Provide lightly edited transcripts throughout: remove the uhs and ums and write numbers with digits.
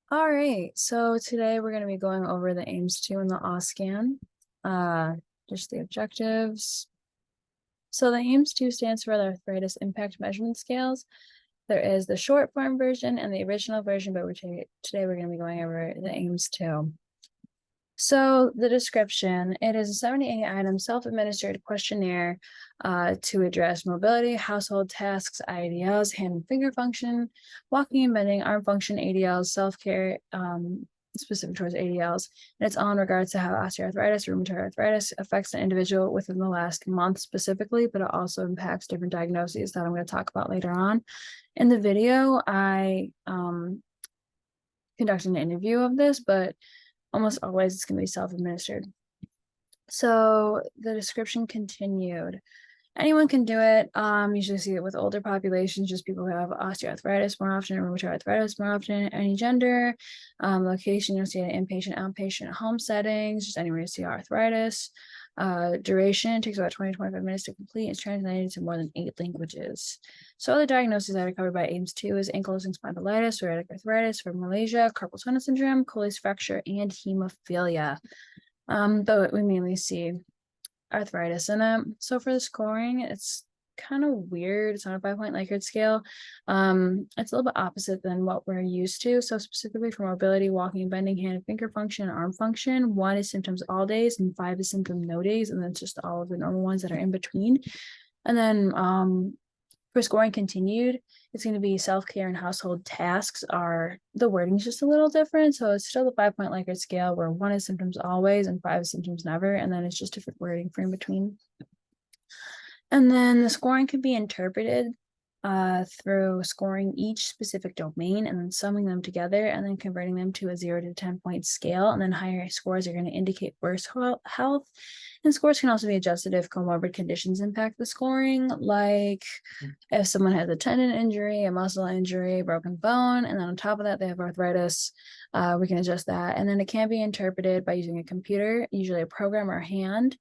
All right, so today we're going to be going over the AIMS-2 and the OSCAN, just the objectives. So the AIMS-2 stands for the Arthritis Impact Measurement Scales. There is the short form version and the original version, but today we're going to be going over the AIMS-2. So the description, it is a 78-item self-administered questionnaire to address mobility, household tasks, IADLs, hand and finger function, walking and bending, arm function, ADLs, self-care, specific towards ADLs. And it's all in regards to how osteoarthritis, rheumatoid arthritis affects an individual within the last month specifically, but it also impacts different diagnoses that I'm going to talk about later on. In the video, I conducted an interview of this, but almost always it's going to be self-administered. So the description continued. Anyone can do it. Usually see it with older populations, just people who have osteoarthritis more often, rheumatoid arthritis more often, any gender, location, you'll see it in inpatient, outpatient, home settings, just anywhere you see arthritis. Duration takes about 20 to 25 minutes to complete. It's translated to more than 8 languages. So other diagnoses that are covered by AIMS-2 is ankylosing spondylitis, psoriatic arthritis, fibromyalgia, carpal tunnel syndrome, Colles fracture, and hemophilia. But we mainly see arthritis in it. So for the scoring, it's kind of weird. It's on a 5-point Likert scale. It's a little bit opposite than what we're used to. So specifically for mobility, walking, bending, hand and finger function, arm function, 1 is symptoms all days and 5 is symptom no days, and then it's just all of the normal ones that are in between. And then for scoring continued, it's going to be self-care and household tasks. Are the wording's just a little different. So it's still the 5-point Likert scale where 1 is symptoms always and 5 is symptoms never. And then it's just different wording for in between. And then the scoring can be interpreted through scoring each specific domain and then summing them together and then converting them to a 0 to 10-point scale. And then higher scores are going to indicate worse health. And scores can also be adjusted if comorbid conditions impact the scoring, like if someone has a tendon injury, a muscle injury, broken bone, and then on top of that, they have arthritis, we can adjust that. And then it can be interpreted by using a computer, usually a program or a hand.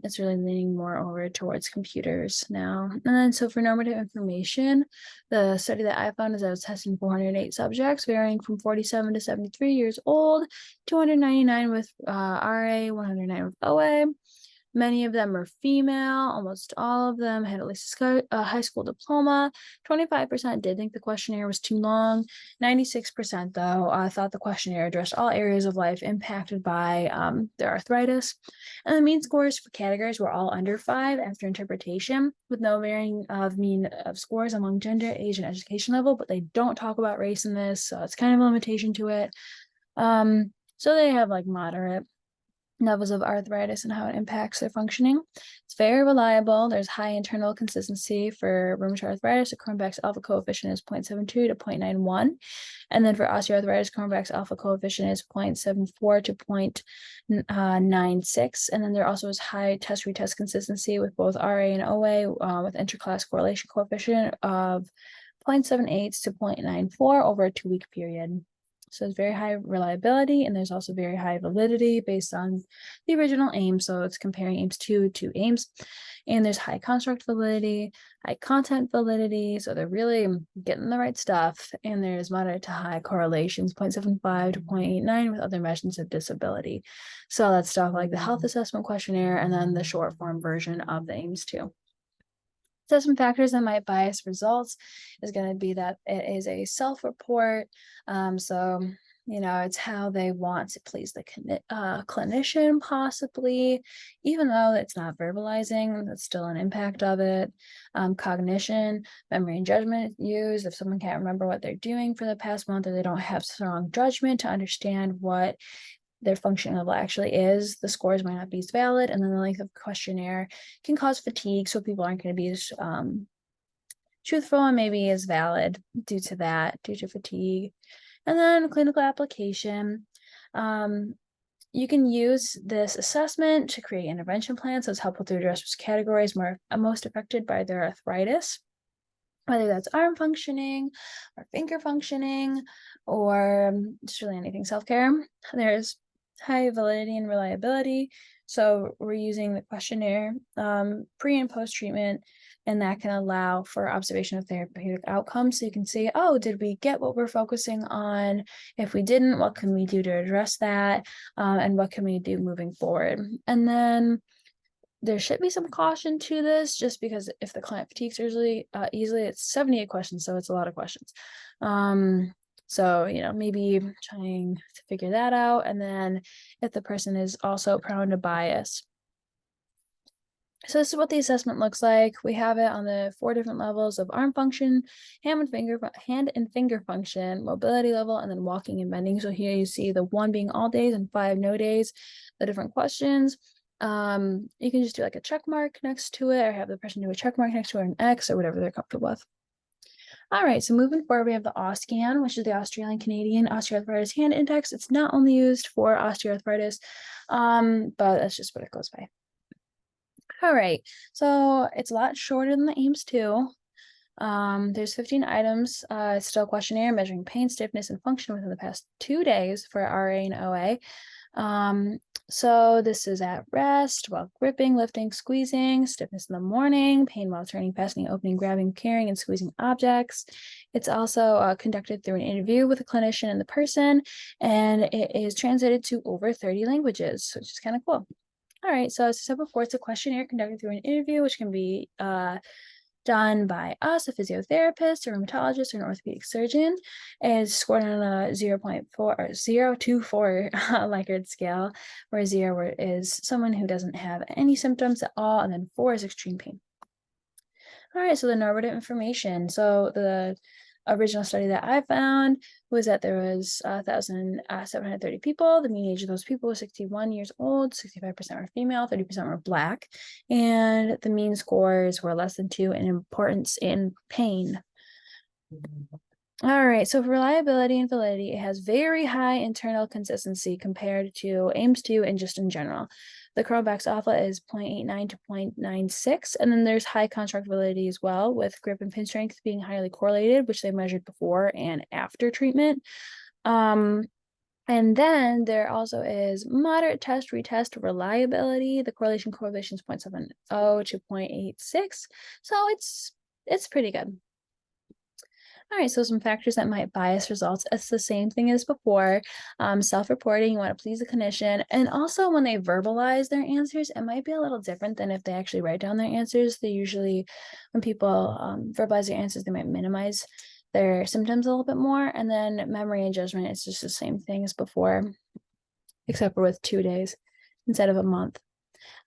It's really leaning more over towards computers now. And then so for normative information, the study that I found is that I was testing 408 subjects varying from 47 to 73 years old, 299 with RA, 109 with OA. Many of them are female. Almost all of them had at least a high school diploma. 25% did think the questionnaire was too long. 96% though thought the questionnaire addressed all areas of life impacted by their arthritis. And the mean scores for categories were all under 5 after interpretation, with no varying of mean of scores among gender, age, and education level. But they don't talk about race in this, so it's kind of a limitation to it. So they have like moderate levels of arthritis and how it impacts their functioning. It's very reliable. There's high internal consistency for rheumatoid arthritis. The Cronbach's alpha coefficient is 0.72 to 0.91. And then for osteoarthritis, Cronbach's alpha coefficient is 0.74 to 0.96. And then there also is high test retest consistency with both RA and OA with interclass correlation coefficient of 0.78 to 0.94 over a 2-week period. So it's very high reliability, and there's also very high validity based on the original AIMS. So it's comparing AIMS-2 to AIMS. And there's high construct validity, high content validity. So they're really getting the right stuff. And there's moderate to high correlations, 0.75 to 0.89 with other measures of disability. So that's stuff like the health assessment questionnaire and then the short form version of the AIMS-2. So some factors that might bias results is going to be that it is a self-report. So, it's how they want to please the clinician, possibly, even though it's not verbalizing, that's still an impact of it. Cognition, memory, and judgment used. If someone can't remember what they're doing for the past month, or they don't have strong judgment to understand what their functioning level actually is, the scores might not be as valid. And then the length of questionnaire can cause fatigue, so people aren't going to be as truthful and maybe as valid due to fatigue. And then clinical application. You can use this assessment to create intervention plans, so it's helpful to address which categories most affected by their arthritis, whether that's arm functioning or finger functioning or just really anything self-care. There's high validity and reliability. So we're using the questionnaire pre and post treatment and that can allow for observation of therapeutic outcomes. So you can see, oh, did we get what we're focusing on? If we didn't, what can we do to address that? And what can we do moving forward? And then there should be some caution to this, just because if the client fatigues easily, it's 78 questions, so it's a lot of questions. So, maybe trying to figure that out. And then if the person is also prone to bias. So this is what the assessment looks like. We have it on the 4 different levels of arm function, hand and finger function, mobility level, and then walking and bending. So here you see the 1 being all days and 5 no days, the different questions. You can just do like a check mark next to it, or have the person do a check mark next to it, or an X, or whatever they're comfortable with. All right, so moving forward, we have the AUSCAN, which is the Australian Canadian Osteoarthritis Hand Index. It's not only used for osteoarthritis, but that's just what it goes by. All right, so it's a lot shorter than the AIMS-2. There's 15 items. It's still a questionnaire measuring pain, stiffness, and function within the past 2 days for RA and OA. So this is at rest, while gripping, lifting, squeezing, stiffness in the morning, pain while turning, fastening, opening, grabbing, carrying, and squeezing objects. It's also conducted through an interview with a clinician and the person, and it is translated to over 30 languages, which is kind of cool. All right, so as I said before, it's a questionnaire conducted through an interview, which can be done by us, a physiotherapist, a rheumatologist, or an orthopedic surgeon. Is scored on a 0.4 or 0 to 4 Likert scale, where 0 is someone who doesn't have any symptoms at all, and then 4 is extreme pain. All right, so the normative information. So the original study that I found was that there was 1,730 people. The mean age of those people was 61 years old, 65% were female, 30% were Black, and the mean scores were less than 2 in importance in pain. All right, so for reliability and validity, it has very high internal consistency compared to AIMS-2 and just in general. The Cronbach's alpha is 0.89 to 0.96, and then there's high construct validity as well, with grip and pin strength being highly correlated, which they measured before and after treatment. And then there also is moderate test retest reliability. The correlation is 0.70 to 0.86, so it's pretty good. All right, so some factors that might bias results. It's the same thing as before. Self-reporting, you want to please the clinician. And also when they verbalize their answers, it might be a little different than if they actually write down their answers. They usually, when people verbalize their answers, they might minimize their symptoms a little bit more. And then memory and judgment, it's just the same thing as before, except for with 2 days instead of a month.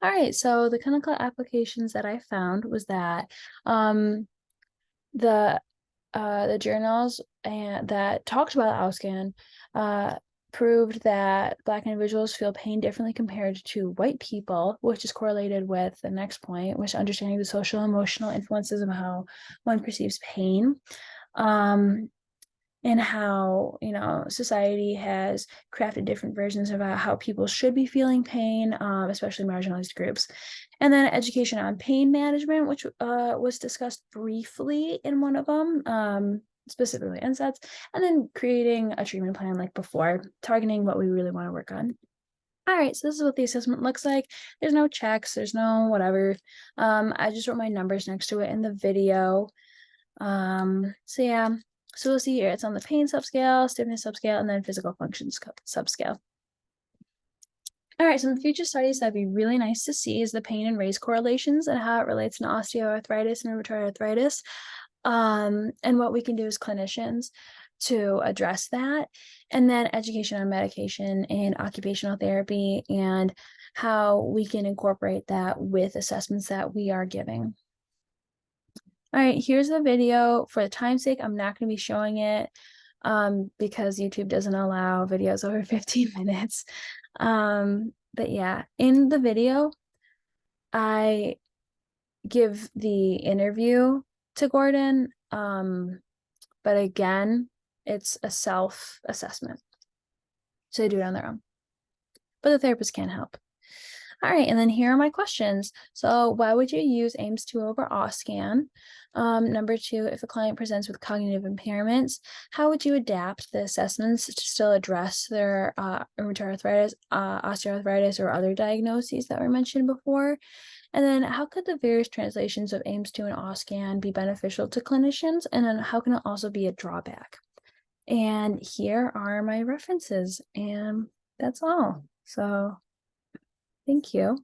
All right, so the clinical applications that I found was that the journals that talked about AUSCAN proved that Black individuals feel pain differently compared to white people, which is correlated with the next point, which understanding the social and emotional influences of how one perceives pain. And how, society has crafted different versions of how people should be feeling pain, especially marginalized groups. And then education on pain management, which was discussed briefly in one of them, specifically NSAIDs, and then creating a treatment plan like before, targeting what we really want to work on. All right, so this is what the assessment looks like. There's no checks, there's no whatever. I just wrote my numbers next to it in the video. So yeah. So we'll see here, it's on the pain subscale, stiffness subscale, and then physical function subscale. All right, some future studies that'd be really nice to see is the pain and raise correlations and how it relates to osteoarthritis and rheumatoid arthritis. And what we can do as clinicians to address that. And then education on medication and occupational therapy and how we can incorporate that with assessments that we are giving. All right, here's the video. For the time's sake, I'm not going to be showing it because YouTube doesn't allow videos over 15 minutes. But yeah, in the video, I give the interview to Gordon. But again, it's a self-assessment. So they do it on their own. But the therapist can help. All right, and then here are my questions. So why would you use AIMS-2 over AUSCAN? Number 2, if a client presents with cognitive impairments, how would you adapt the assessments to still address their rheumatoid arthritis, osteoarthritis, or other diagnoses that were mentioned before? And then how could the various translations of AIMS-2 and OSCAN be beneficial to clinicians? And then how can it also be a drawback? And here are my references, and that's all. So thank you.